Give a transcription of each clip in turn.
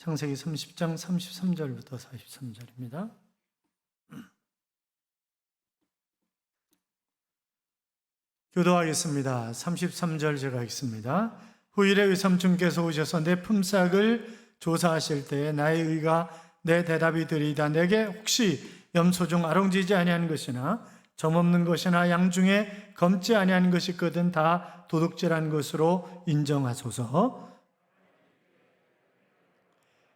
창세기 30장 33절부터 43절입니다. 교도하겠습니다. 33절 제가 읽습니다. 후일에 의삼촌께서 오셔서 내 품삯을 조사하실 때에 나의 의가 내 대답이 되리이다. 내게 혹시 염소 중 아롱지지 아니한 것이나 점없는 것이나 양 중에 검지 아니한 것이 있거든 다 도둑질한 것으로 인정하소서.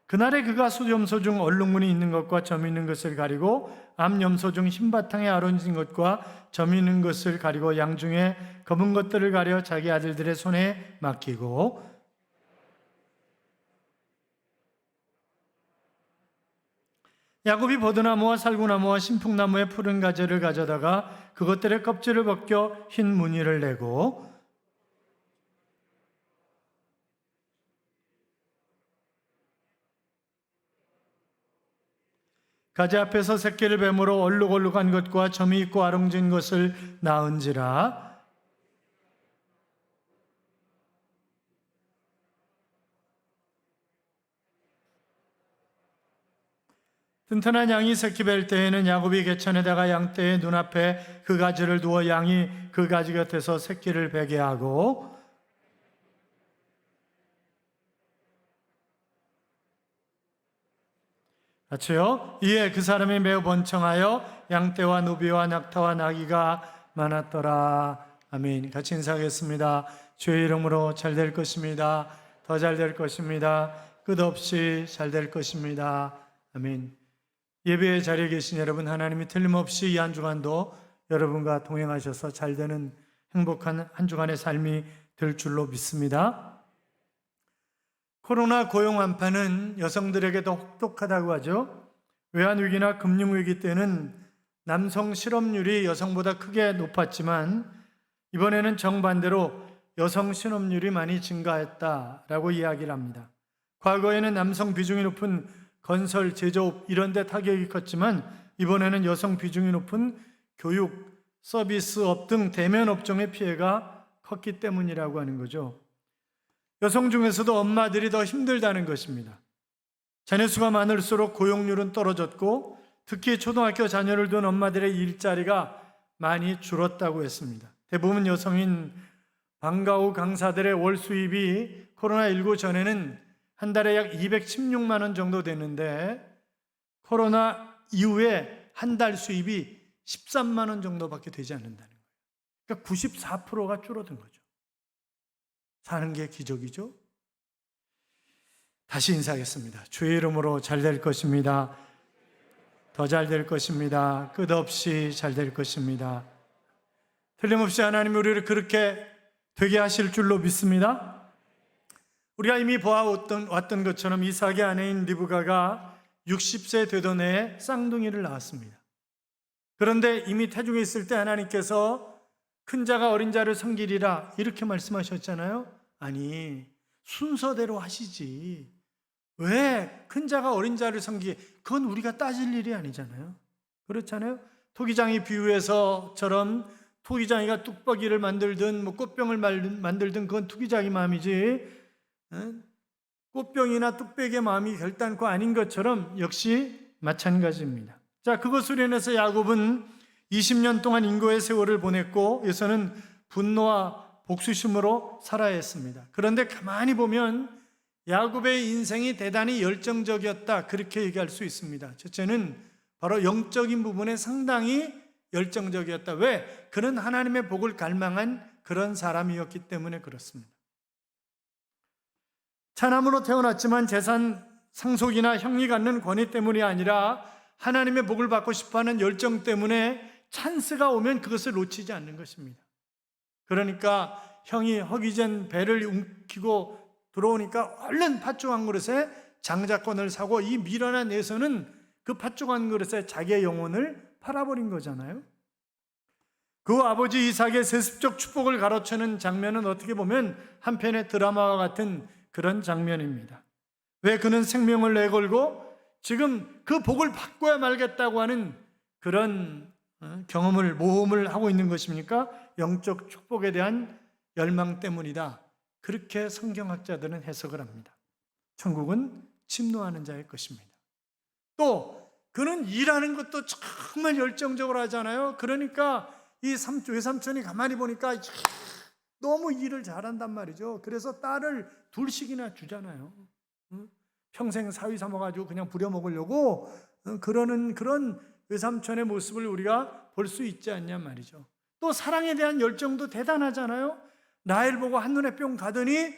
그날에 그가 수염소 중 얼룩무늬 있는 것과 점 있는 것을 가리고 암염소 중 흰바탕에 아론진 것과 점 있는 것을 가리고 양 중에 검은 것들을 가려 자기 아들들의 손에 맡기고 야곱이 버드나무와 살구나무와 신풍나무의 푸른 가지를 가져다가 그것들의 껍질을 벗겨 흰 무늬를 내고 가지 앞에서 새끼를 뱀으로 얼룩얼룩한 것과 점이 있고 아롱진 것을 낳은지라. 튼튼한 양이 새끼 뵐 때에는 야곱이 개천에다가 양떼의 눈앞에 그 가지를 두어 양이 그 가지 곁에서 새끼를 베게 하고 같이요. 이에 그 사람이 매우 번창하여 양떼와 노비와 낙타와 나귀가 많았더라. 아멘. 같이 인사하겠습니다. 주의 이름으로 잘 될 것입니다. 더 잘 될 것입니다. 끝없이 잘 될 것입니다. 아멘. 예배의 자리에 계신 여러분, 하나님이 틀림없이 이 한 주간도 여러분과 동행하셔서 잘 되는 행복한 한 주간의 삶이 될 줄로 믿습니다. 코로나 고용 완파는 여성들에게 더 혹독하다고 하죠. 외환위기나 금융위기 때는 남성 실업률이 여성보다 크게 높았지만 이번에는 정반대로 여성 실업률이 많이 증가했다라고 이야기를 합니다. 과거에는 남성 비중이 높은 건설, 제조업 이런 데 타격이 컸지만 이번에는 여성 비중이 높은 교육, 서비스업 등 대면 업종의 피해가 컸기 때문이라고 하는 거죠. 여성 중에서도 엄마들이 더 힘들다는 것입니다. 자녀 수가 많을수록 고용률은 떨어졌고 특히 초등학교 자녀를 둔 엄마들의 일자리가 많이 줄었다고 했습니다. 대부분 여성인 방과 후 강사들의 월 수입이 코로나19 전에는 한 달에 약 216만 원 정도 됐는데 코로나 이후에 한 달 수입이 13만 원 정도밖에 되지 않는다는 거예요. 그러니까 94%가 줄어든 거죠. 사는 게 기적이죠. 다시 인사하겠습니다. 주의 이름으로 잘 될 것입니다. 더 잘 될 것입니다. 끝없이 잘 될 것입니다. 틀림없이 하나님이 우리를 그렇게 되게 하실 줄로 믿습니다. 우리가 이미 보아왔던 것처럼 이삭의 아내인 리브가가 60세 되던 해에 쌍둥이를 낳았습니다. 그런데 이미 태중에 있을 때 하나님께서 큰 자가 어린 자를 섬기리라 이렇게 말씀하셨잖아요. 아니, 순서대로 하시지. 왜 큰 자가 어린 자를 섬기게? 그건 우리가 따질 일이 아니잖아요. 그렇잖아요. 토기장이 비유해서처럼 토기장이가 뚝배기를 만들든 꽃병을 만들든 그건 토기장이 마음이지 꽃병이나 뚝배기의 마음이 결단코 아닌 것처럼 역시 마찬가지입니다. 자, 그것으로 인해서 야곱은 20년 동안 인고의 세월을 보냈고 에서는 분노와 복수심으로 살아야 했습니다. 그런데 가만히 보면 야곱의 인생이 대단히 열정적이었다 그렇게 얘기할 수 있습니다. 첫째는 바로 영적인 부분에 상당히 열정적이었다. 왜? 그는 하나님의 복을 갈망한 그런 사람이었기 때문에 그렇습니다. 차남으로 태어났지만 재산 상속이나 형이 갖는 권위 때문이 아니라 하나님의 복을 받고 싶어하는 열정 때문에 찬스가 오면 그것을 놓치지 않는 것입니다. 그러니까 형이 허기진 배를 움키고 들어오니까 얼른 팥죽 한 그릇에 장자권을 사고 이 미련한 에서는 그 팥죽 한 그릇에 자기의 영혼을 팔아버린 거잖아요. 그 아버지 이삭의 세습적 축복을 가로채는 장면은 어떻게 보면 한편의 드라마와 같은 그런 장면입니다. 왜 그는 생명을 내걸고 지금 그 복을 받고야 말겠다고 하는 그런 모험을 하고 있는 것입니까? 영적 축복에 대한 열망 때문이다. 그렇게 성경학자들은 해석을 합니다. 천국은 침노하는 자의 것입니다. 또 그는 일하는 것도 정말 열정적으로 하잖아요. 그러니까 이 외삼촌이 가만히 보니까 너무 일을 잘한단 말이죠. 그래서 딸을 둘씩이나 주잖아요. 평생 사위 삼아가지고 그냥 부려먹으려고 그러는 그런 외삼촌의 모습을 우리가 볼 수 있지 않냐 말이죠. 또 사랑에 대한 열정도 대단하잖아요. 라헬 보고 한눈에 뿅 가더니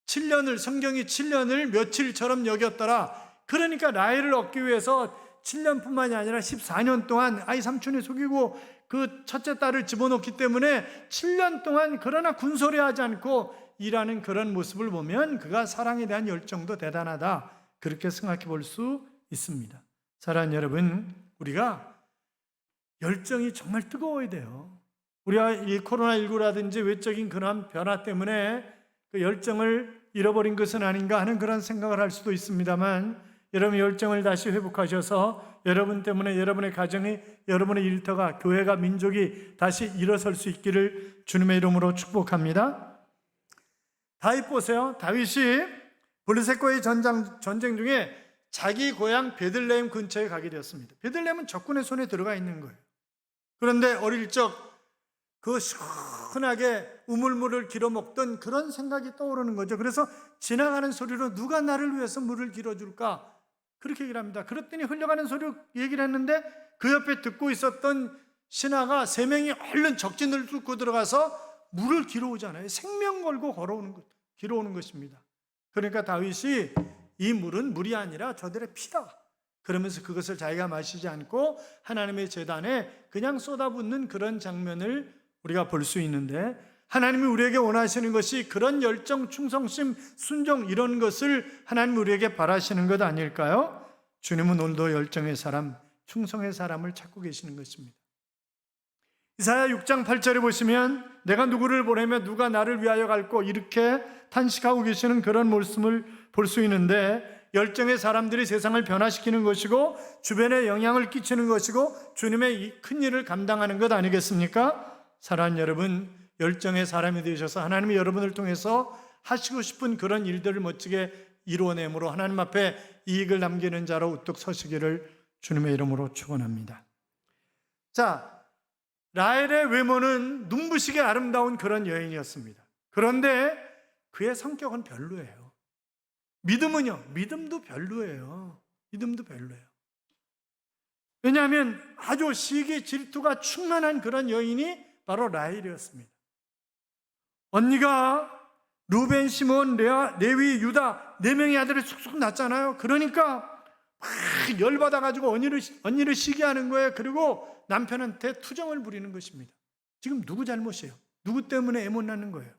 7년을, 성경이 7년을 며칠처럼 여겼더라. 그러니까 라헬을 얻기 위해서 7년뿐만이 아니라 14년 동안 아이 삼촌이 속이고 그 첫째 딸을 집어넣기 때문에 7년 동안 그러나 군소리하지 않고 일하는 그런 모습을 보면 그가 사랑에 대한 열정도 대단하다, 그렇게 생각해 볼 수 있습니다. 사랑하는 여러분, 우리가 열정이 정말 뜨거워야 돼요. 우리가 이 코로나19라든지 외적인 그런 변화 때문에 그 열정을 잃어버린 것은 아닌가 하는 그런 생각을 할 수도 있습니다만, 여러분 열정을 다시 회복하셔서 여러분 때문에 여러분의 가정이, 여러분의 일터가, 교회가, 민족이 다시 일어설 수 있기를 주님의 이름으로 축복합니다. 다윗 보세요. 다윗이 블레셋과의 전쟁 중에 자기 고향 베들레헴 근처에 가게 되었습니다. 베들레헴은 적군의 손에 들어가 있는 거예요. 그런데 어릴 적 그 시원하게 우물물을 길어 먹던 그런 생각이 떠오르는 거죠. 그래서 지나가는 소리로 누가 나를 위해서 물을 길어줄까? 그렇게 얘기를 합니다. 그랬더니 흘러가는 소리로 얘기를 했는데 그 옆에 듣고 있었던 신하가 3명이 얼른 적진을 뚫고 들어가서 물을 길어오잖아요. 생명 걸고 길어오는 것입니다. 그러니까 다윗이 이 물은 물이 아니라 저들의 피다, 그러면서 그것을 자기가 마시지 않고 하나님의 제단에 그냥 쏟아붓는 그런 장면을 우리가 볼 수 있는데, 하나님이 우리에게 원하시는 것이 그런 열정, 충성심, 순종, 이런 것을 하나님 우리에게 바라시는 것 아닐까요? 주님은 오늘도 열정의 사람, 충성의 사람을 찾고 계시는 것입니다. 이사야 6장 8절에 보시면 내가 누구를 보내며 누가 나를 위하여 갈고, 이렇게 탄식하고 계시는 그런 말씀을 볼 수 있는데, 열정의 사람들이 세상을 변화시키는 것이고 주변에 영향을 끼치는 것이고 주님의 이 큰 일을 감당하는 것 아니겠습니까? 사랑하는 여러분, 열정의 사람이 되셔서 하나님이 여러분을 통해서 하시고 싶은 그런 일들을 멋지게 이루어내므로 하나님 앞에 이익을 남기는 자로 우뚝 서시기를 주님의 이름으로 축원합니다. 자, 라헬의 외모는 눈부시게 아름다운 그런 여인이었습니다. 그런데 그의 성격은 별로예요. 믿음은요? 믿음도 별로예요. 믿음도 별로예요. 왜냐하면 아주 시기 질투가 충만한 그런 여인이 바로 라헬이었습니다. 언니가 루벤, 시몬, 레위, 유다 4명의 아들을 쑥쑥 낳았잖아요. 그러니까 막 열받아가지고 언니를 시기하는 거예요. 그리고 남편한테 투정을 부리는 것입니다. 지금 누구 잘못이에요? 누구 때문에 애 못 낳는 거예요?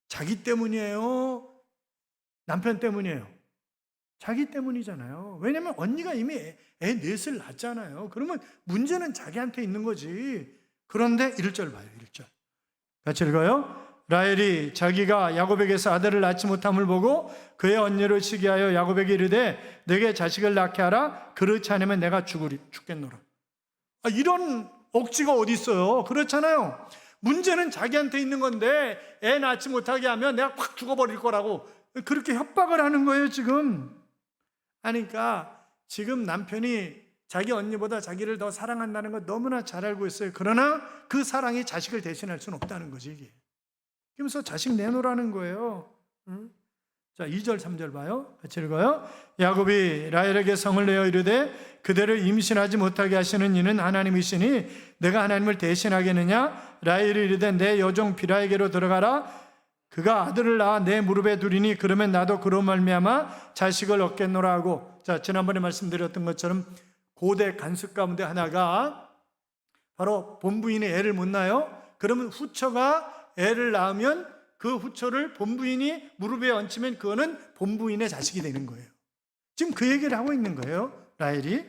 자기 때문이에요? 남편 때문이에요? 자기 때문이잖아요. 왜냐하면 언니가 이미 애 넷을 낳았잖아요. 그러면 문제는 자기한테 있는 거지. 그런데 1절 봐요. 1절 같이 읽어요. 라헬이 자기가 야곱에게서 아들을 낳지 못함을 보고 그의 언니를 시기하여 야곱에게 이르되 내게 자식을 낳게 하라. 그렇지 않으면 내가 죽겠노라. 이런 억지가 어디 있어요? 그렇잖아요. 문제는 자기한테 있는 건데 애 낳지 못하게 하면 내가 확 죽어버릴 거라고 그렇게 협박을 하는 거예요 지금. 그러니까 지금 남편이 자기 언니보다 자기를 더 사랑한다는 거 너무나 잘 알고 있어요. 그러나 그 사랑이 자식을 대신할 수는 없다는 거지 이게. 그러면서 자식 내놓으라는 거예요. 자, 2절 3절 봐요. 같이 읽어요. 야곱이 라헬에게 성을 내어 이르되 그대를 임신하지 못하게 하시는 이는 하나님이시니 내가 하나님을 대신하겠느냐? 라헬이 이르되 내 여종 비라에게로 들어가라. 그가 아들을 낳아 내 무릎에 두리니 그러면 나도 그로 말미암아 자식을 얻겠노라 하고. 자, 지난번에 말씀드렸던 것처럼 고대 간습 가운데 하나가 바로 본부인이 애를 못 낳아요. 그러면 후처가 애를 낳으면 그 후처를 본부인이 무릎에 얹히면 그거는 본부인의 자식이 되는 거예요. 지금 그 얘기를 하고 있는 거예요, 라헬이.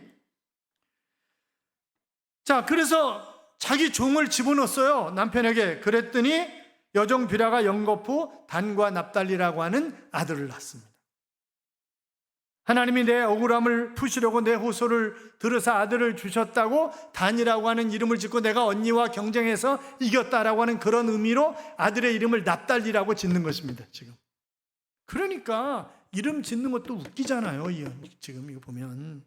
자, 그래서 자기 종을 집어넣었어요, 남편에게. 그랬더니 여종 비라가 영거푸 단과 납달리라고 하는 아들을 낳습니다. 하나님이 내 억울함을 푸시려고 내 호소를 들으사 아들을 주셨다고 단이라고 하는 이름을 짓고 내가 언니와 경쟁해서 이겼다라고 하는 그런 의미로 아들의 이름을 납달리라고 짓는 것입니다 지금. 그러니까 이름 짓는 것도 웃기잖아요. 지금 이거 보면.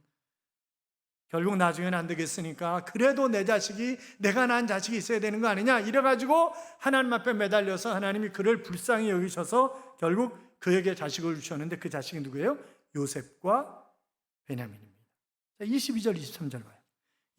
결국 나중에는 안 되겠으니까 그래도 내 자식이, 내가 낳은 자식이 있어야 되는 거 아니냐 이래가지고 하나님 앞에 매달려서 하나님이 그를 불쌍히 여기셔서 결국 그에게 자식을 주셨는데 그 자식이 누구예요? 요셉과 베냐민입니다. 22절 23절 봐요.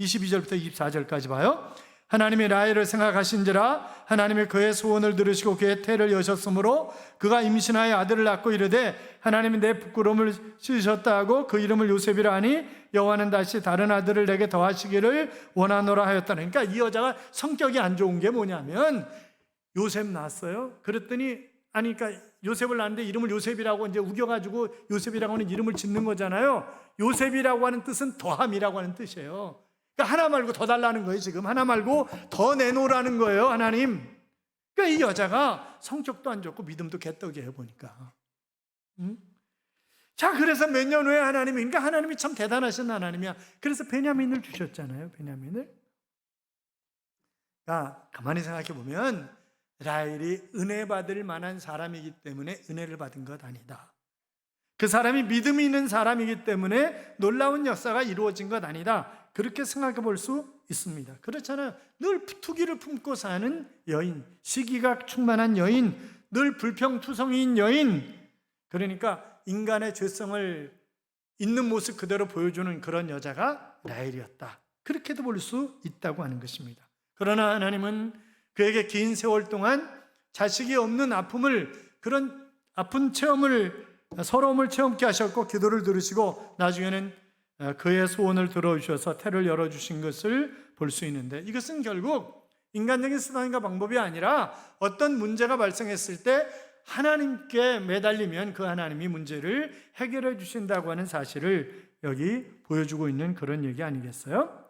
22절부터 24절까지 봐요. 하나님이 라헬을 생각하신지라 하나님이 그의 소원을 들으시고 그의 태를 여셨으므로 그가 임신하여 아들을 낳고 이르되 하나님이 내 부끄러움을 씻으셨다 하고 그 이름을 요셉이라 하니 여호와는 다시 다른 아들을 내게 더하시기를 원하노라 하였다. 그러니까 이 여자가 성격이 안 좋은 게 뭐냐면 요셉 낳았어요. 그랬더니 그러니까 요셉을 낳았는데 이름을 요셉이라고 이제 우겨가지고 요셉이라고 하는 이름을 짓는 거잖아요. 요셉이라고 하는 뜻은 더함이라고 하는 뜻이에요. 그러니까 하나 말고 더 달라는 거예요. 지금 하나 말고 더 내놓으라는 거예요. 하나님. 그러니까 이 여자가 성격도 안 좋고 믿음도 개떡이에요. 보니까. 자, 그래서 몇 년 후에 하나님이, 그러니까 하나님이 참 대단하신 하나님이야. 그래서 베냐민을 주셨잖아요. 베냐민을. 그러니까 가만히 생각해 보면 라헬이 은혜 받을 만한 사람이기 때문에 은혜를 받은 것 아니다. 그 사람이 믿음이 있는 사람이기 때문에 놀라운 역사가 이루어진 것 아니다. 그렇게 생각해 볼 수 있습니다. 그렇잖아요. 늘 투기를 품고 사는 여인, 시기가 충만한 여인, 늘 불평투성이인 여인, 그러니까 인간의 죄성을 있는 모습 그대로 보여주는 그런 여자가 라헬이었다. 그렇게도 볼 수 있다고 하는 것입니다. 그러나 하나님은 그에게 긴 세월 동안 자식이 없는 아픔을, 그런 아픈 체험을, 서러움을 체험케 하셨고 기도를 들으시고 나중에는 그의 소원을 들어주셔서 태를 열어주신 것을 볼 수 있는데, 이것은 결국 인간적인 수단과 방법이 아니라 어떤 문제가 발생했을 때 하나님께 매달리면 그 하나님이 문제를 해결해 주신다고 하는 사실을 여기 보여주고 있는 그런 얘기 아니겠어요?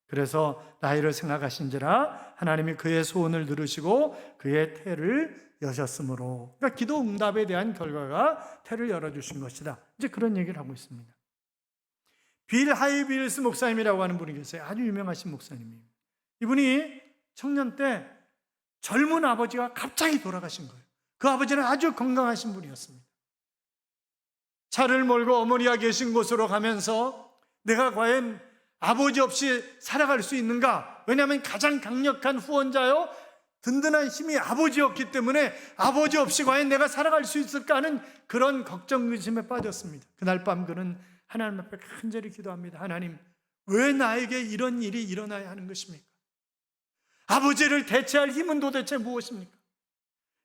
그래서 라헬을 생각하신지라 하나님이 그의 소원을 들으시고 그의 태를 여셨으므로, 그러니까 기도 응답에 대한 결과가 태를 열어주신 것이다. 이제 그런 얘기를 하고 있습니다. 빌 하이빌스 목사님이라고 하는 분이 계세요. 아주 유명하신 목사님이에요. 이분이 청년 때 젊은 아버지가 갑자기 돌아가신 거예요. 그 아버지는 아주 건강하신 분이었습니다. 차를 몰고 어머니가 계신 곳으로 가면서 내가 과연 아버지 없이 살아갈 수 있는가? 왜냐하면 가장 강력한 후원자요, 든든한 힘이 아버지였기 때문에 아버지 없이 과연 내가 살아갈 수 있을까 하는 그런 걱정, 의심에 빠졌습니다. 그날 밤 그는 하나님 앞에 간절히 기도합니다. 하나님, 왜 나에게 이런 일이 일어나야 하는 것입니까? 아버지를 대체할 힘은 도대체 무엇입니까?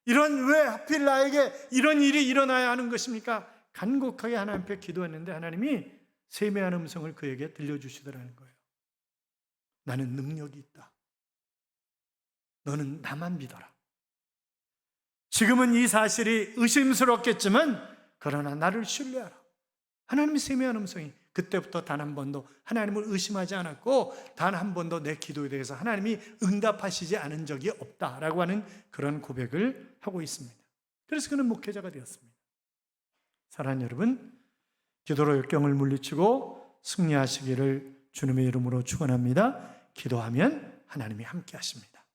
왜 하필 나에게 이런 일이 일어나야 하는 것입니까? 간곡하게 하나님 앞에 기도했는데 하나님이 세미한 음성을 그에게 들려주시더라는 거예요. 나는 능력이 있다. 너는 나만 믿어라. 지금은 이 사실이 의심스럽겠지만 그러나 나를 신뢰하라. 하나님의 세미한 음성이, 그때부터 단 한 번도 하나님을 의심하지 않았고 단 한 번도 내 기도에 대해서 하나님이 응답하시지 않은 적이 없다라고 하는 그런 고백을 하고 있습니다. 그래서 그는 목회자가 되었습니다. 사랑하는 여러분, 기도로 역경을 물리치고 승리하시기를 주님의 이름으로 축원합니다. 기도하면 하나님이 함께 하십니다.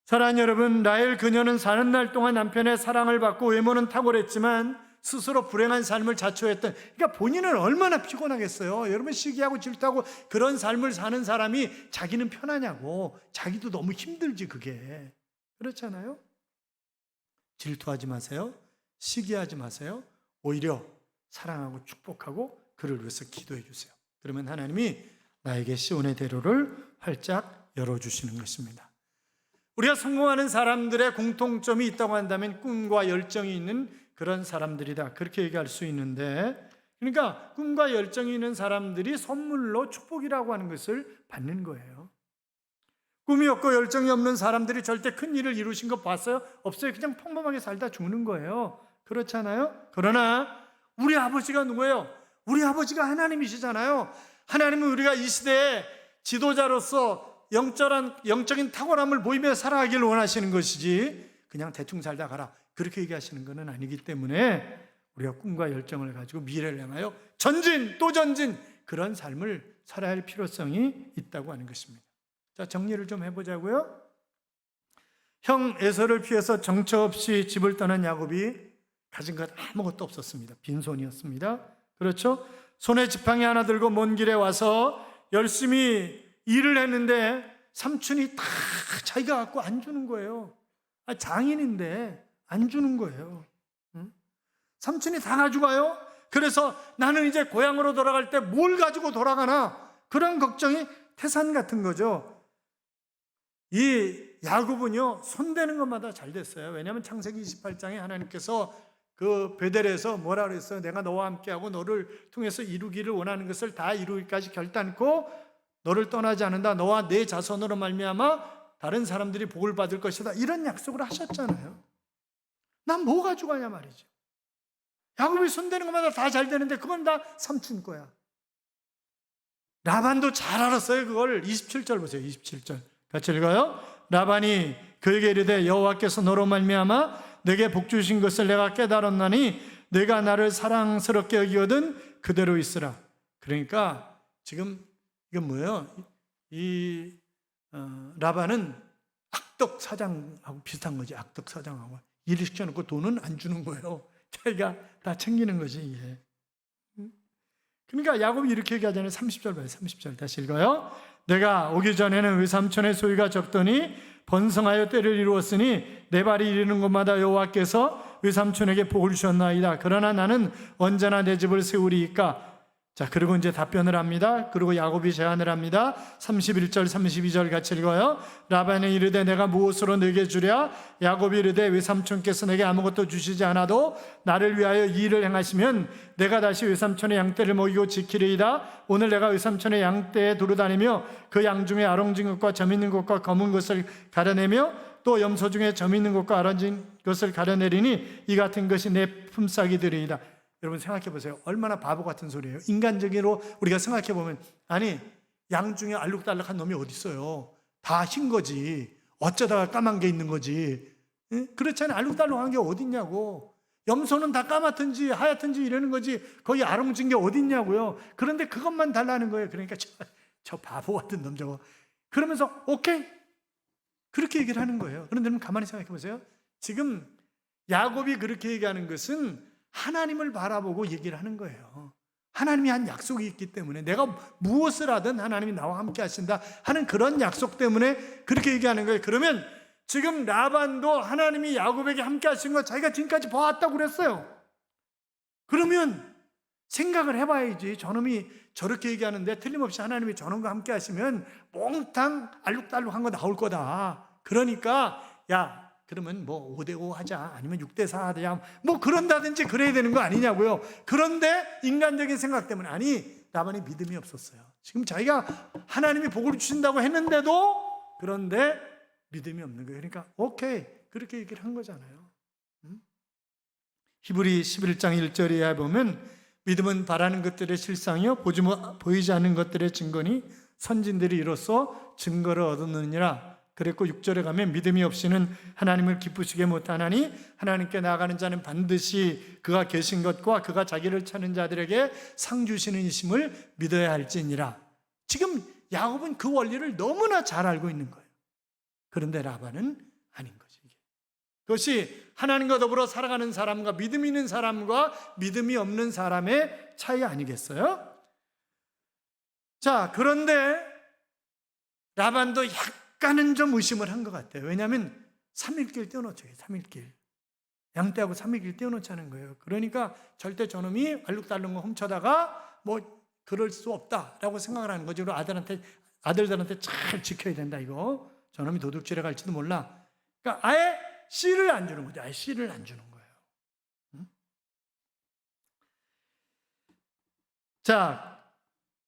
사랑하는 여러분, 라헬 그녀는 사는 날 동안 남편의 사랑을 받고 외모는 탁월했지만 스스로 불행한 삶을 자초했던, 그러니까 본인은 얼마나 피곤하겠어요. 여러분, 시기하고 질투하고 그런 삶을 사는 사람이 자기는 편하냐고. 자기도 너무 힘들지 그게. 그렇잖아요. 질투하지 마세요. 시기하지 마세요. 오히려 사랑하고 축복하고 그를 위해서 기도해 주세요. 그러면 하나님이 나에게 시온의 대로를 활짝 열어주시는 것입니다. 우리가 성공하는 사람들의 공통점이 있다고 한다면 꿈과 열정이 있는 그런 사람들이다, 그렇게 얘기할 수 있는데, 그러니까 꿈과 열정이 있는 사람들이 선물로 축복이라고 하는 것을 받는 거예요. 꿈이 없고 열정이 없는 사람들이 절대 큰 일을 이루신 거 봤어요? 없어요. 그냥 평범하게 살다 죽는 거예요. 그렇잖아요. 그러나 우리 아버지가 누구예요? 우리 아버지가 하나님이시잖아요. 하나님은 우리가 이 시대에 지도자로서 영적인 탁월함을 보이며 살아가길 원하시는 것이지 그냥 대충 살다 가라, 그렇게 얘기하시는 것은 아니기 때문에 우리가 꿈과 열정을 가지고 미래를 향하여 전진 또 전진, 그런 삶을 살아야 할 필요성이 있다고 하는 것입니다. 자, 정리를 좀 해보자고요. 형 에서를 피해서 정처 없이 집을 떠난 야곱이 가진 것 아무것도 없었습니다. 빈손이었습니다. 그렇죠? 손에 지팡이 하나 들고 먼 길에 와서 열심히 일을 했는데 삼촌이 다 자기가 갖고 안 주는 거예요. 장인인데 안 주는 거예요. 삼촌이 다 가져가요. 그래서 나는 이제 고향으로 돌아갈 때 뭘 가지고 돌아가나, 그런 걱정이 태산 같은 거죠. 이 야곱은요, 손대는 것마다 잘 됐어요. 왜냐하면 창세기 28장에 하나님께서 그 베델에서 뭐라 그랬어요? 내가 너와 함께하고 너를 통해서 이루기를 원하는 것을 다 이루기까지 결단코 너를 떠나지 않는다. 너와 내 자손으로 말미암아 다른 사람들이 복을 받을 것이다. 이런 약속을 하셨잖아요. 난 뭐 가져가냐 말이죠. 야곱이 손대는 것마다 다 잘 되는데 그건 다 삼촌 거야. 라반도 잘 알았어요. 그걸 27절 보세요. 27절 같이 읽어요. 라반이 그에게 이르되 여호와께서 너로 말미암아 내게 복 주신 것을 내가 깨달았나니 내가 나를 사랑스럽게 여기거든 그대로 있으라. 그러니까 지금 이건 뭐예요? 라반은 악덕 사장하고 비슷한 거지. 악덕 사장하고 일을 시켜놓고 돈은 안 주는 거예요. 자기가 다 챙기는 거지 이게. 그러니까 야곱이 이렇게 얘기하잖아요. 30절 봐요. 30절 다시 읽어요. 내가 오기 전에는 외삼촌의 소유가 적더니 번성하여 때를 이루었으니 내 발이 이르는 곳마다 여호와께서 외삼촌에게 복을 주셨나이다. 그러나 나는 언제나 내 집을 세우리이까. 자, 그리고 이제 답변을 합니다. 그리고 야곱이 제안을 합니다. 31절 32절 같이 읽어요. 라반이 이르되 내가 무엇으로 내게 주랴? 야곱이 이르되 외삼촌께서 내게 아무것도 주시지 않아도 나를 위하여 이 일을 행하시면 내가 다시 외삼촌의 양떼를 먹이고 지키리이다. 오늘 내가 외삼촌의 양떼에 두루다니며 그 양 중에 아롱진 것과 점 있는 것과 검은 것을 가려내며 또 염소 중에 점 있는 것과 아롱진 것을 가려내리니 이 같은 것이 내 품삯이되리이다. 여러분 생각해 보세요. 얼마나 바보 같은 소리예요. 인간적으로 우리가 생각해 보면, 아니 양 중에 알록달록한 놈이 어디 있어요? 다 흰 거지. 어쩌다가 까만 게 있는 거지. 그렇잖아요. 알록달록한 게 어디 있냐고. 염소는 다 까맣든지 하얗든지 이러는 거지. 거기 아롱진 게 어디 있냐고요. 그런데 그것만 달라는 거예요. 그러니까 저 바보 같은 놈 저거. 그러면서 오케이 그렇게 얘기를 하는 거예요. 그런데 여러분 가만히 생각해 보세요. 지금 야곱이 그렇게 얘기하는 것은 하나님을 바라보고 얘기를 하는 거예요. 하나님이 한 약속이 있기 때문에 내가 무엇을 하든 하나님이 나와 함께 하신다 하는 그런 약속 때문에 그렇게 얘기하는 거예요. 그러면 지금 라반도 하나님이 야곱에게 함께 하신 거 자기가 지금까지 봐왔다고 그랬어요. 그러면 생각을 해봐야지. 저놈이 저렇게 얘기하는데 틀림없이 하나님이 저놈과 함께 하시면 몽땅 알록달록한 거 나올 거다. 그러니까 야 그러면 뭐 5대5 하자, 아니면 6대4 하자, 뭐 그런다든지 그래야 되는 거 아니냐고요. 그런데 인간적인 생각 때문에, 아니 라반이 믿음이 없었어요. 지금 자기가 하나님이 복을 주신다고 했는데도 그런데 믿음이 없는 거예요. 그러니까 오케이 그렇게 얘기를 한 거잖아요. 히브리 11장 1절에 보면 믿음은 바라는 것들의 실상이요 보이지 않는 것들의 증거니 선진들이 이로써 증거를 얻었느니라. 그랬고 6절에 가면 믿음이 없이는 하나님을 기쁘시게 못하나니 하나님께 나아가는 자는 반드시 그가 계신 것과 그가 자기를 찾는 자들에게 상 주시는 이심을 믿어야 할지니라. 지금 야곱은 그 원리를 너무나 잘 알고 있는 거예요. 그런데 라반은 아닌 거죠. 그것이 하나님과 더불어 살아가는 사람과 믿음 있는 사람과 믿음이 없는 사람의 차이 아니겠어요? 자, 그런데 라반도 약간은 좀 의심을 한 것 같아요. 왜냐하면 3일길 떼어놓죠. 3일길. 양떼하고 3일길 떼어놓자는 거예요. 그러니까 절대 저놈이 알록달록 훔쳐다가 뭐 그럴 수 없다라고 생각을 하는 거죠. 아들들한테 잘 지켜야 된다 이거. 저놈이 도둑질해 갈지도 몰라. 그러니까 아예 씨를 안 주는 거죠. 아예 씨를 안 주는 거예요. 자,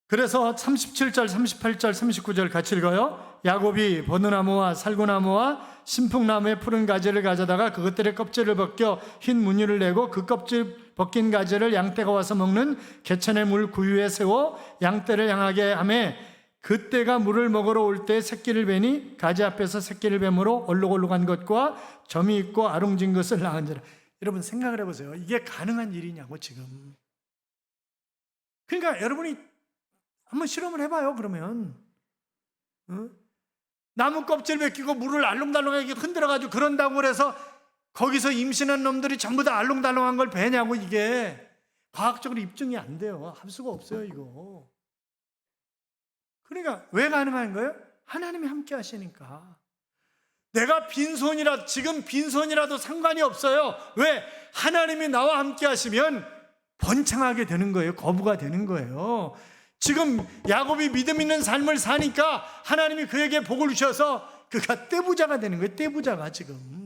그래서 37절, 38절, 39절 같이 읽어요. 야곱이 버느나무와 살구나무와 신풍나무의 푸른 가지를 가져다가 그것들의 껍질을 벗겨 흰 무늬를 내고 그 껍질 벗긴 가지를 양떼가 와서 먹는 개천의 물 구유에 세워 양떼를 향하게 하며 그때가 물을 먹으러 올 때 새끼를 베니 가지 앞에서 새끼를 뱀으로 얼룩얼룩한 것과 점이 있고 아롱진 것을 낳은지라. 여러분 생각을 해보세요. 이게 가능한 일이냐고 지금. 그러니까 여러분이 한번 실험을 해봐요. 그러면 나무 껍질 벗기고 물을 알록달록하게 흔들어가지고 그런다고 그래서 거기서 임신한 놈들이 전부 다 알롱달롱한 걸 배냐고. 이게 과학적으로 입증이 안 돼요. 할 수가 없어요, 이거. 그러니까 왜 가능한 거예요? 하나님이 함께 하시니까. 내가 지금 빈손이라도 상관이 없어요. 왜? 하나님이 나와 함께 하시면 번창하게 되는 거예요. 거부가 되는 거예요. 지금 야곱이 믿음 있는 삶을 사니까 하나님이 그에게 복을 주셔서 그가 떼부자가 되는 거예요. 떼부자가 지금.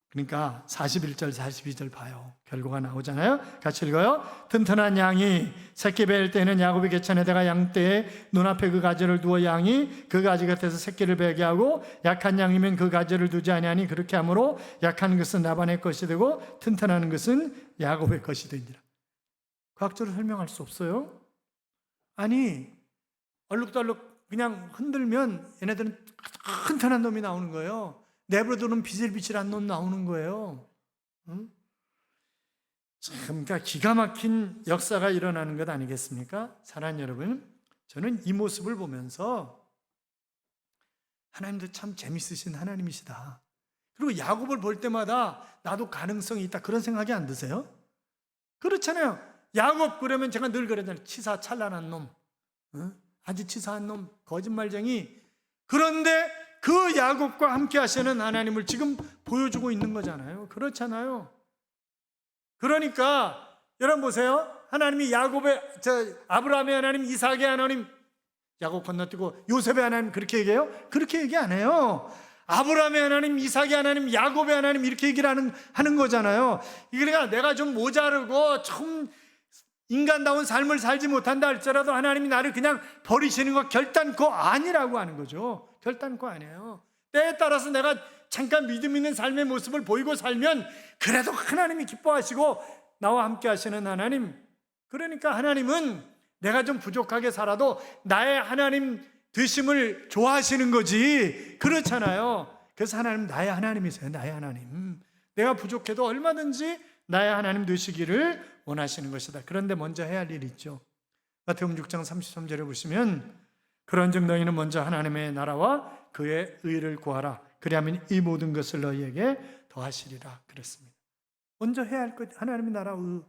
그러니까 41절 42절 봐요. 결과가 나오잖아요. 같이 읽어요. 튼튼한 양이 새끼 뵐 때는 야곱이 개천에다가 양떼에 눈앞에 그 가지를 두어 양이 그 가지 곁에서 새끼를 베게 하고, 약한 양이면 그 가지를 두지 아니하니 그렇게 하므로 약한 것은 라반의 것이 되고 튼튼한 것은 야곱의 것이 되니라. 과학적으로 설명할 수 없어요. 아니 얼룩덜룩 그냥 흔들면 얘네들은 튼튼한 놈이 나오는 거예요. 내버려두는 비실비실한 놈 나오는 거예요. 참, 그러니까 기가 막힌 역사가 일어나는 것 아니겠습니까? 사랑하는 여러분, 저는 이 모습을 보면서 하나님도 참 재밌으신 하나님이시다. 그리고 야곱을 볼 때마다 나도 가능성이 있다, 그런 생각이 안 드세요? 그렇잖아요. 야곱 그러면 제가 늘 그러잖아요. 치사 찬란한 놈, 아주 치사한 놈, 거짓말쟁이. 그런데 그 야곱과 함께 하시는 하나님을 지금 보여주고 있는 거잖아요. 그렇잖아요. 그러니까 여러분 보세요. 하나님이 아브라함의 하나님, 이삭의 하나님, 야곱 건너뛰고 요셉의 하나님 그렇게 얘기해요? 그렇게 얘기 안 해요. 아브라함의 하나님, 이삭의 하나님, 야곱의 하나님 이렇게 얘기를 하는 거잖아요. 그러니까 내가 좀 모자르고 좀 인간다운 삶을 살지 못한다 할지라도 하나님이 나를 그냥 버리시는 거 결단코 아니라고 하는 거죠. 결단코 아니에요. 때에 따라서 내가 잠깐 믿음 있는 삶의 모습을 보이고 살면 그래도 하나님이 기뻐하시고 나와 함께 하시는 하나님. 그러니까 하나님은 내가 좀 부족하게 살아도 나의 하나님 되심을 좋아하시는 거지. 그렇잖아요. 그래서 하나님 나의 하나님이세요. 나의 하나님. 내가 부족해도 얼마든지 나의 하나님 되시기를 원하시는 것이다. 그런데 먼저 해야 할 일이 있죠. 마태복음 6장 33절에 보시면 그런즉 너희는 먼저 하나님의 나라와 그의 의를 구하라. 그리하면 이 모든 것을 너희에게 더하시리라 그랬습니다. 먼저 해야 할 것 하나님의 나라와 의.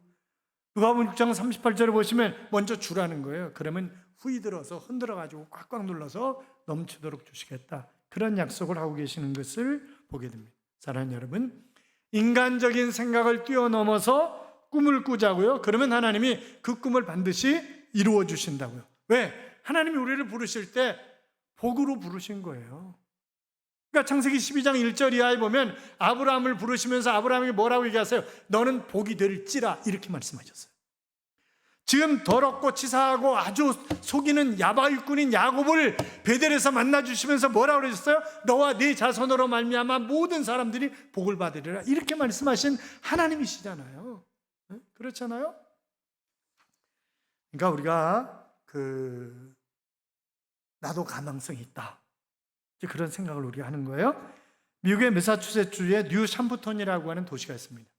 누가복음 6장 38절에 보시면 먼저 주라는 거예요. 그러면 후이 들어서 흔들어 가지고 꽉꽉 눌러서 넘치도록 주시겠다. 그런 약속을 하고 계시는 것을 보게 됩니다. 사랑하는 여러분, 인간적인 생각을 뛰어넘어서 꿈을 꾸자고요. 그러면 하나님이 그 꿈을 반드시 이루어 주신다고요. 왜? 하나님이 우리를 부르실 때 복으로 부르신 거예요. 그러니까 창세기 12장 1절 이하에 보면 아브라함을 부르시면서 아브라함에게 뭐라고 얘기하세요? 너는 복이 될지라, 이렇게 말씀하셨어요. 지금 더럽고 치사하고 아주 속이는 야바위꾼인 야곱을 베델에서 만나주시면서 뭐라고 그러셨어요? 너와 네 자손으로 말미암아 모든 사람들이 복을 받으리라, 이렇게 말씀하신 하나님이시잖아요. 그렇잖아요? 그러니까 우리가 나도 가망성이 있다, 그런 생각을 우리가 하는 거예요. 미국의 매사추세츠주에 뉴 샴푸톤이라고 하는 도시가 있습니다.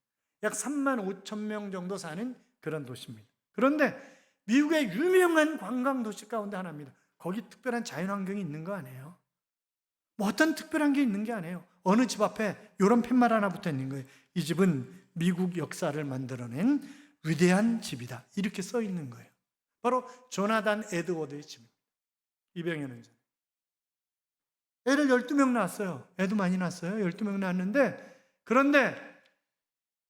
약 3만 5천 명 정도 사는 그런 도시입니다. 그런데 미국의 유명한 관광 도시 가운데 하나입니다. 거기 특별한 자연환경이 있는 거 아니에요. 뭐 어떤 특별한 게 있는 게 아니에요. 어느 집 앞에 이런 팻말 하나 붙어 있는 거예요. 이 집은 미국 역사를 만들어낸 위대한 집이다, 이렇게 써 있는 거예요. 바로 조나단 에드워드의 집입니다. 200여 년 전에. 애를 12명 낳았어요. 애도 많이 낳았어요. 12명 낳았는데, 그런데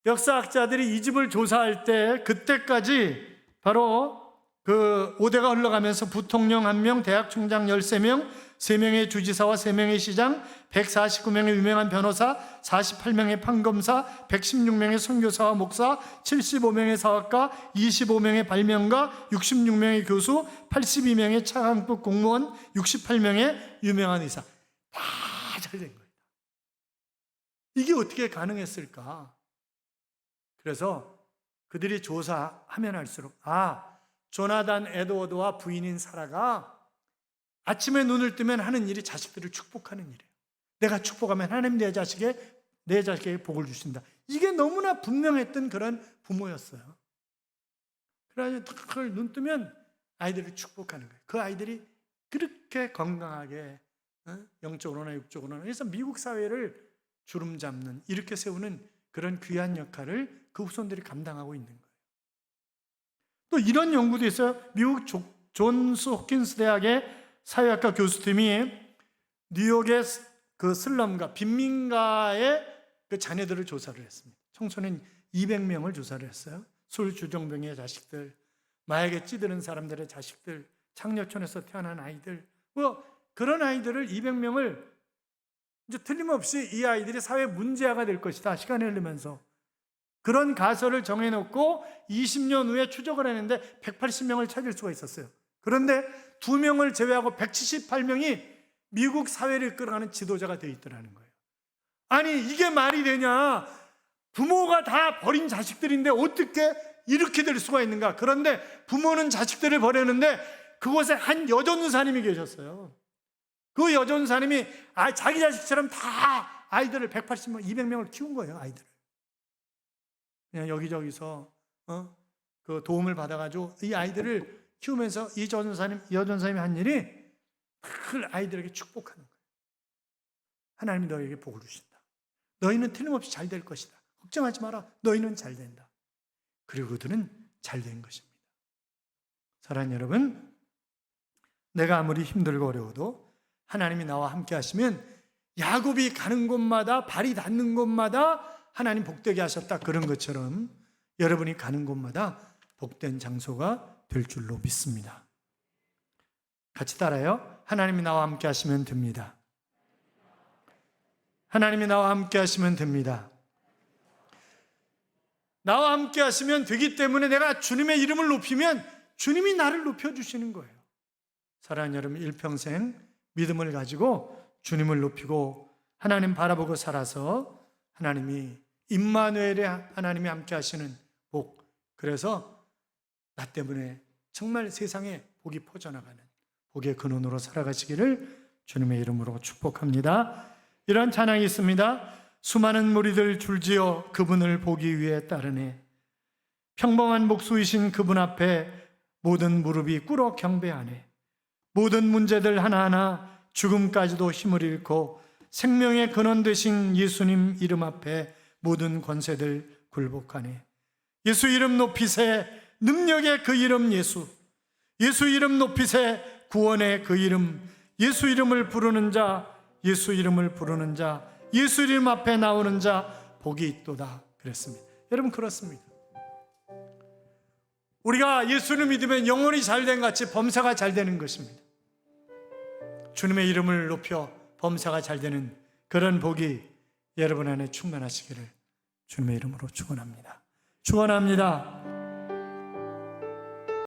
역사학자들이 이 집을 조사할 때 그때까지 바로 그 5대가 흘러가면서 부통령 1명, 대학총장 13명, 3명의 주지사와 3명의 시장, 149명의 유명한 변호사, 48명의 판검사, 116명의 선교사와 목사, 75명의 사학가, 25명의 발명가, 66명의 교수, 82명의 차관급 공무원, 68명의 유명한 의사. 다 잘 된 거예요. 이게 어떻게 가능했을까? 그래서 그들이 조사하면 할수록 조나단 에드워드와 부인인 사라가 아침에 눈을 뜨면 하는 일이 자식들을 축복하는 일이에요. 내가 축복하면 하나님 내 자식에게 복을 주신다. 이게 너무나 분명했던 그런 부모였어요. 그래서 그걸 눈 뜨면 아이들을 축복하는 거예요. 그 아이들이 그렇게 건강하게 영적으로나 육적으로나. 그래서 미국 사회를 주름 잡는, 이렇게 세우는 그런 귀한 역할을 그 후손들이 감당하고 있는 거예요. 또 이런 연구도 있어요. 미국 존스 홉킨스 대학의 사회학과 교수팀이 뉴욕의 그 슬럼가, 빈민가의 그 자녀들을 조사를 했습니다. 청소년 200명을 조사를 했어요. 술 주정뱅이의 자식들, 마약에 찌드는 사람들의 자식들, 창녀촌에서 태어난 아이들, 뭐 그런 아이들을 200명을 이제 틀림없이 이 아이들이 사회 문제아가 될 것이다, 시간이 흐르면서 그런 가설을 정해놓고 20년 후에 추적을 했는데 180명을 찾을 수가 있었어요. 그런데 2명을 제외하고 178명이 미국 사회를 이끌어가는 지도자가 되어 있더라는 거예요. 아니 이게 말이 되냐? 부모가 다 버린 자식들인데 어떻게 이렇게 될 수가 있는가? 그런데 부모는 자식들을 버렸는데 그곳에 한 여전사님이 계셨어요. 그 여전사님이 자기 자식처럼 다 아이들을 180명, 200명을 키운 거예요. 아이들을 그냥 여기저기서 그 도움을 받아가지고 이 아이들을 키우면서 이 여전사님이 한 일이 그 아이들에게 축복하는 거예요. 하나님이 너에게 복을 주신다. 너희는 틀림없이 잘 될 것이다. 걱정하지 마라. 너희는 잘 된다. 그리고 그들은 잘 된 것입니다. 사랑하는 여러분, 내가 아무리 힘들고 어려워도 하나님이 나와 함께 하시면 야곱이 가는 곳마다 발이 닿는 곳마다 하나님 복되게 하셨다, 그런 것처럼 여러분이 가는 곳마다 복된 장소가 될 줄로 믿습니다. 같이 따라요. 하나님이 나와 함께 하시면 됩니다. 하나님이 나와 함께 하시면 됩니다. 나와 함께 하시면 되기 때문에 내가 주님의 이름을 높이면 주님이 나를 높여주시는 거예요. 사랑하는 여러분, 일평생 믿음을 가지고 주님을 높이고 하나님 바라보고 살아서 하나님이 임마누엘의 하나님이 함께 하시는 복, 그래서 나 때문에 정말 세상에 복이 퍼져나가는 복의 근원으로 살아가시기를 주님의 이름으로 축복합니다. 이런 찬양이 있습니다. 수많은 무리들 줄지어 그분을 보기 위해 따르네. 평범한 목수이신 그분 앞에 모든 무릎이 꿇어 경배하네. 모든 문제들 하나하나 죽음까지도 힘을 잃고 생명의 근원 되신 예수님 이름 앞에 모든 권세들 굴복하네. 예수 이름 높이세. 능력의 그 이름 예수. 예수 이름 높이세. 구원의 그 이름. 예수 이름을 부르는 자, 예수 이름을 부르는 자, 예수 이름 앞에 나오는 자 복이 있도다 그랬습니다. 여러분, 그렇습니다. 우리가 예수를 믿으면 영혼이 잘된 같이 범사가 잘 되는 것입니다. 주님의 이름을 높여 범사가 잘 되는 그런 복이 여러분 안에 충만하시기를 주님의 이름으로 축원합니다. 축원합니다.